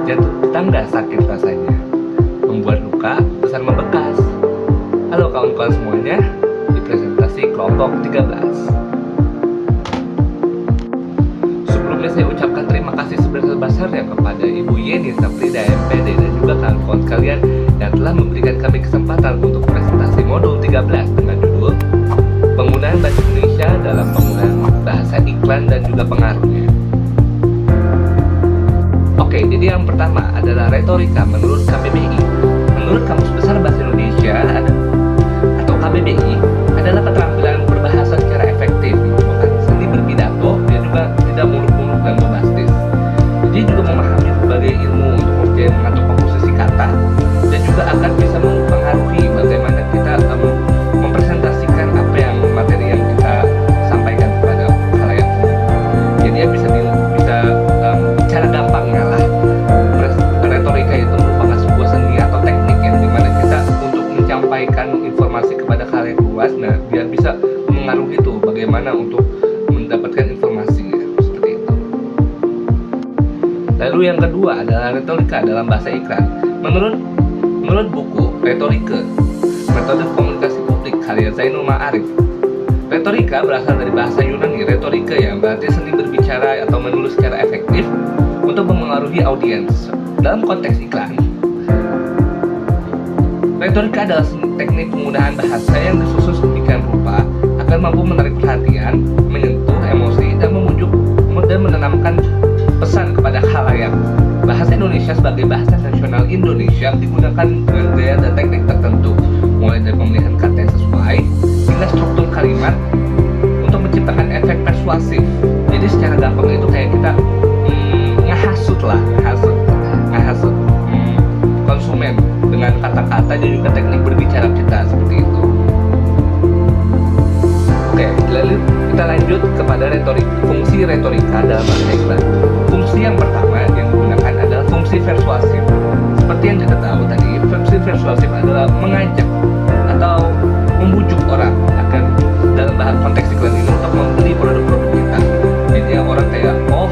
Jatuh tangga sakit rasanya, membuat luka besar membekas. Halo kawan-kawan semuanya, di presentasi kelompok 13. Sebelumnya saya ucapkan terima kasih sebesar-besarnya kepada Ibu Yeni Saprida MPD dan juga kawan-kawan sekalian yang telah memberikan kami kesempatan untuk presentasi modul 13 dengan judul Penggunaan Bahasa Indonesia dalam Penggunaan Bahasa Iklan dan juga Pengaruhnya. Oke, jadi yang pertama adalah retorika menurut KBBI. Menurut Kamus Besar Bahasa Indonesia atau KBBI adalah keterampilan berbahasa secara efektif, merupakan seni berpidato, dia juga tidak muluk-muluk dan bombastis. Jadi juga memahami berbagai ilmu untuk mengatur komposisi kata dan juga akan bisa mempengaruhi bagaimana kita mempresentasikan apa yang materi yang kita sampaikan kepada khalayak umum. Jadi ya bisa cara gampangnya lah, retorika itu merupakan sebuah seni atau teknik yang dimana kita untuk menyampaikan informasi kepada khalayak luas, nah biar bisa mengaruhi itu bagaimana untuk mendapatkan informasinya, seperti itu. Lalu yang kedua adalah retorika dalam bahasa iklan. Menurut buku Retorika, Metode Komunikasi Publik karya Zainul Ma'arif, retorika berasal dari bahasa Yunani retorika yang berarti seni berbicara atau menulis secara efektif untuk memengaruhi audiens. Dalam konteks iklan, retorika adalah teknik penggunaan bahasa yang disusun sedemikian rupa agar mampu menarik perhatian, menyentuh emosi, dan memujuk dan menanamkan pesan kepada khalayak. Bahasa Indonesia sebagai bahasa nasional Indonesia digunakan dengan gaya dan teknik tertentu, mulai dari pemilihan kata yang sesuai hingga struktur kalimat untuk menciptakan efek persuasif. Jadi secara gampang itu kayak kita ngehasut konsumen dengan kata-kata dan juga teknik berbicara kita, seperti itu. Oke, lalu kita lanjut kepada fungsi retorika dalam bahasa iklan. Fungsi yang pertama yang digunakan adalah fungsi persuasif. Seperti yang kita tahu tadi, fungsi persuasif adalah mengajak atau membujuk orang agar dalam bahasa konteks iklan ini untuk membeli produk-produk kita. Jadi orang kayak, oh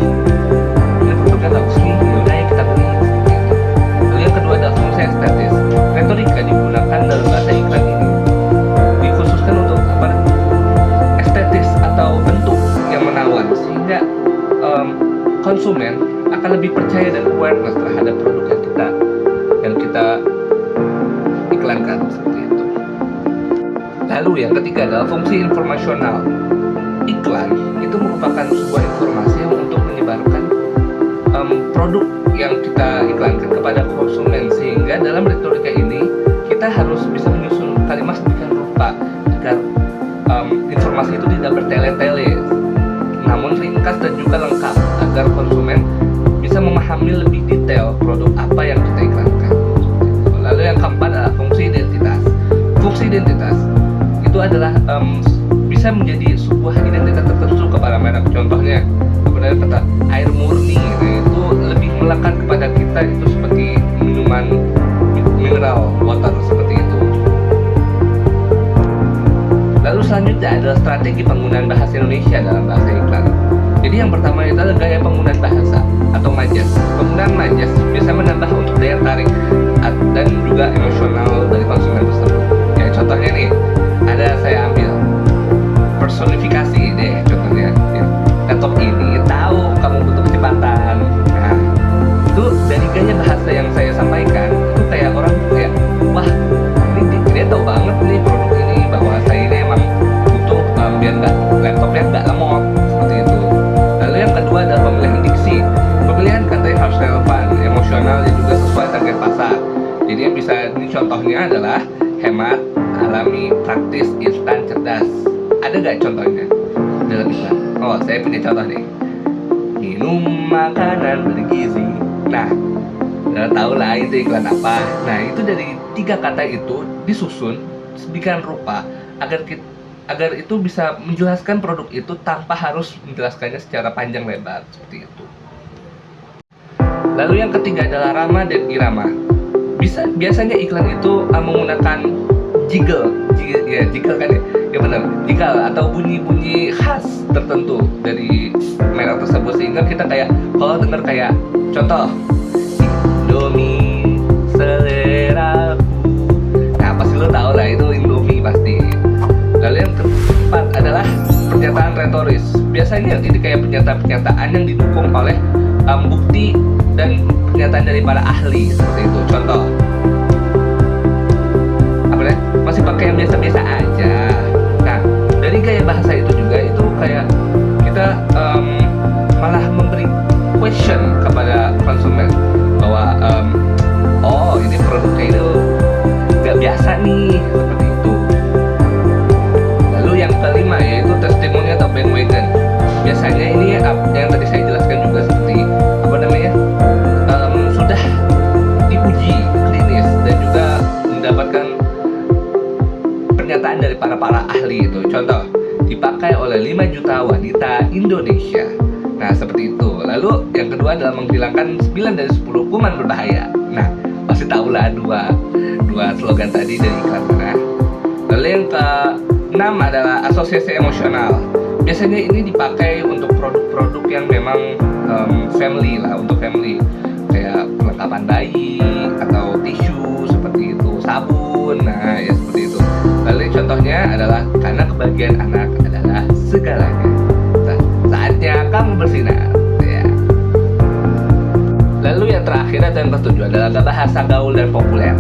ini produknya bagus nih, yaudah ya kita beli, seperti itu. Lalu yang kedua adalah fungsi estetis. Retorika digunakan dalam bahasa iklan ini dikhususkan untuk estetis atau bentuk yang menawan, sehingga konsumen akan lebih percaya dan awareness terhadap produk yang kita iklankan, seperti itu. Lalu yang ketiga adalah fungsi informasional. Iklan itu merupakan sebuah informasi yang untuk menyebarkan produk yang kita iklankan kepada konsumen, sehingga dalam retorika ini kita harus bisa menyusun kalimat sedemikian rupa agar informasi itu tidak bertele-tele, namun ringkas dan juga lengkap agar konsumen bisa memahami lebih detail produk apa yang kita iklankan. Lalu yang keempat adalah fungsi identitas. Fungsi identitas itu adalah bisa menjadi sebuah identitas tertentu kepada merek. Contohnya, kepada kata air murni, itu lebih melekat kepada kita, itu seperti minuman mineral water, seperti itu. Lalu selanjutnya adalah strategi penggunaan bahasa Indonesia dalam bahasa iklan. Jadi yang pertama itu adalah gaya penggunaan bahasa atau majas. Penggunaan majas bisa menambah untuk daya tarik dan juga emosional dari konsumen tersebut. Ya contohnya nih, ada saya ambil personifikasi deh contohnya. Ya, laptop ini tahu kamu butuh kecepatan. Nah, itu dari gaya bahasa yang saya sampaikan itu kayak orang kayak, wah ini dia tahu banget nih produk ini, bahwa saya ini emang butuh biar laptopnya nggak lemot, seperti itu. Lalu yang kedua adalah pemilihan diksi. Pemilihan kata yang harus relevan, emosional, dan juga sesuai target pasar. Jadi yang bisa ini contohnya adalah hemat, alami, praktis, instan, cerdas. Ada nggak contohnya dalam iklan? Oh, saya punya contoh nih. Minum makanan bergizi. Nah, udah tahu lah itu iklan apa. Nah, itu dari 3 kata itu disusun sedemikian rupa agar itu bisa menjelaskan produk itu tanpa harus menjelaskannya secara panjang lebar, seperti itu. Lalu yang ketiga adalah rama dan irama. Biasanya iklan itu menggunakan jiggle kan ya benar, jiggle atau bunyi-bunyi khas tertentu dari merek tersebut, sehingga kita kayak kalau dengar kayak contoh Indomie seleraku. Nah pasti lo tau lah itu Indomie pasti. Lalu yang keempat adalah pernyataan retoris. Biasanya ini kayak pernyataan-pernyataan yang didukung oleh bukti dan pernyataan dari para ahli seperti itu. Contoh, masih pakai yang biasa-biasa aja. Nah, dari gaya bahasa itu juga itu kayak kita malah memberi question kepada konsumen bahwa oh ini produknya itu nggak biasa nih seperti itu. Lalu yang kelima yaitu testimoni atau bandwagon. Biasanya ini yang tadi saya jelaskan juga seperti apa namanya sudah diuji klinis dan juga mendapatkan pernyataan dari para ahli itu. Contoh, dipakai oleh 5 juta wanita Indonesia. Nah, seperti itu. Lalu yang kedua adalah menghilangkan 9 dari 10 kuman berbahaya. Nah, pasti tahulah dua slogan tadi dari iklan mana. Lalu yang ke-6 adalah asosiasi emosional. Biasanya ini dipakai untuk produk-produk yang memang family lah, untuk family. Kayak perlengkapan bayi atau tisu seperti itu, sabun. Nah, ya seperti itu. Lalu contohnya adalah karena kebahagiaan anak adalah segalanya. Nah, saatnya kamu bersinar. Ya. Lalu yang terakhir atau yang ketujuh adalah bahasa gaul dan populer.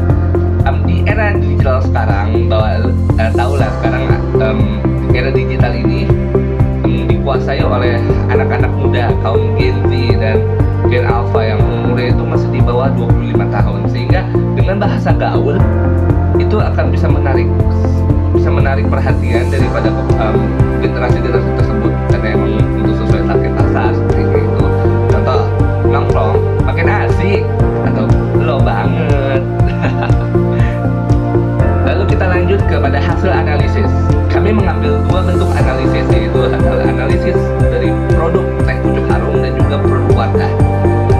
Di era digital sekarang, tahulah sekarang era digital ini dikuasai oleh anak-anak muda kaum Gen Z dan Gen Alpha yang umurnya itu masih di bawah 25 tahun. Sehingga dengan bahasa gaul itu akan bisa menarik perhatian daripada generasi tersebut karena emang untuk sesuai target pasar seperti itu. Contoh, nongkrong makin asik atau lo banget. Lalu kita lanjut kepada hasil analisis. Kami mengambil 2 bentuk analisis, yaitu analisis dari produk teh pucuk harum dan juga produk wadah.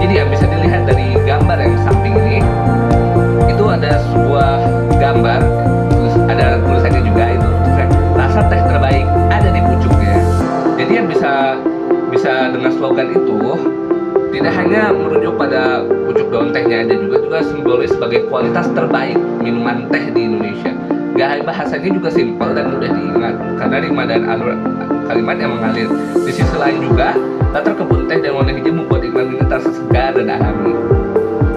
Jadi yang bisa dilihat dari gambar yang samping ini, itu ada sebuah gambar, ada tulisannya juga itu, rasa teh terbaik ada di pucuknya. Jadi yang bisa dengan slogan itu tidak hanya merujuk pada pucuk daun tehnya, ada juga simbolis sebagai kualitas terbaik minuman teh di Indonesia. Gaya bahasanya juga simpel dan mudah diingat karena rima dan alur kalimat yang mengalir. Di sisi lain juga, latar kebun teh dan warna hijau membuat iklan ini terasa segar dan alami.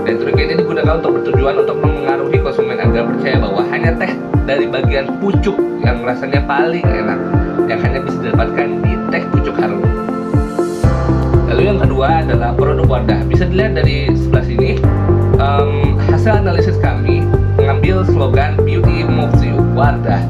Dan trik ini digunakan untuk bertujuan untuk mengaruhi konsumen agar percaya bahwa hanya teh dari bagian pucuk yang rasanya paling enak yang hanya bisa didapatkan di teh pucuk harum. Lalu yang kedua adalah produk wadah. Bisa dilihat dari sebelah sini, hasil analisis kami mengambil slogan Beauty Moves You. Wadah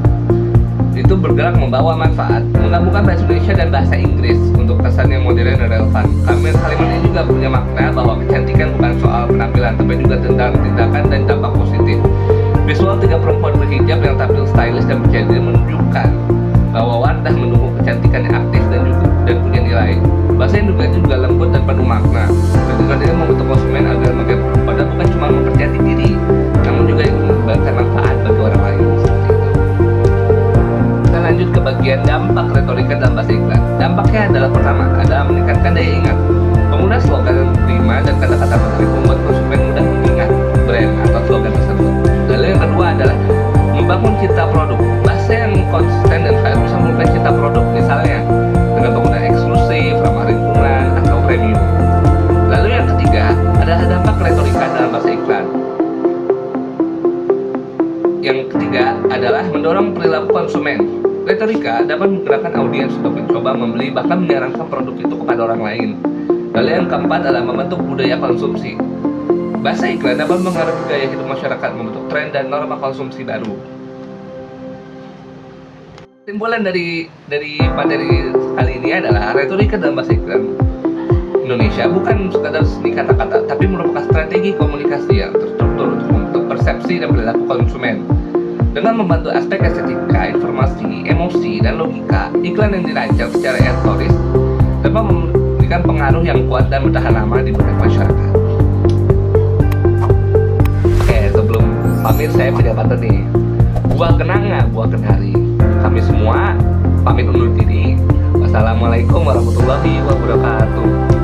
itu bergerak membawa manfaat, menggabungkan bahasa Indonesia dan bahasa Inggris untuk kesan yang modern dan relevan. Kalimat ini juga punya makna bahwa kecantikan bukan soal penampilan, tapi juga tentang tindakan dan dampak positif. Visual 3 perempuan berhijab yang tampil stylish dan percaya diri menunjukkan bahwa wadah mendukung kecantikan yang aktif dan punya nilai. Bahasa yang juga lembut dan penuh makna. Tujuan ini membentuk konsumen agar memakai wadah bukan cuma mempercayai diri, namun juga memberikan manfaat bagi orang lain. Seperti itu. Kita lanjut ke bagian dampak retorika dalam bahasa iklan. Dampaknya adalah pertama, adalah meningkatkan daya ingat. Penggunaan slogan prima dan kata-kata menarik membuat konsumen mudah mengingat brand atau slogan tersebut. Lalu yang kedua adalah membangun citra produk. Bahasa yang konsisten dan kaya bisa membangun citra produk, misalnya dengan penggunaan eksklusif, ramah lingkungan, atau premium. Lalu yang ketiga adalah dampak retorika dalam bahasa iklan. Yang ketiga adalah mendorong perilaku konsumen. Retorika dapat menggerakkan audiens untuk mencoba membeli bahkan menyarankan produk itu kepada orang lain. Lalu yang keempat adalah membentuk budaya konsumsi. Bahasa iklan dapat mengaruhi gaya hidup masyarakat, membentuk tren dan norma konsumsi baru. Kesimpulan dari materi kali ini adalah retorika dalam bahasa iklan Indonesia bukan sekadar seni kata-kata, tapi merupakan strategi komunikasi yang terstruktur untuk persepsi dan perilaku konsumen. Dengan membantu aspek estetika, informasi, emosi, dan logika, iklan yang dirancang secara editorial dapat memberikan pengaruh yang kuat dan bertahan lama di benak masyarakat. Oke, sebelum pamit saya punya pantun nih. Buah kenanga, buah kenari. Kami semua pamit undur diri. Wassalamualaikum warahmatullahi wabarakatuh.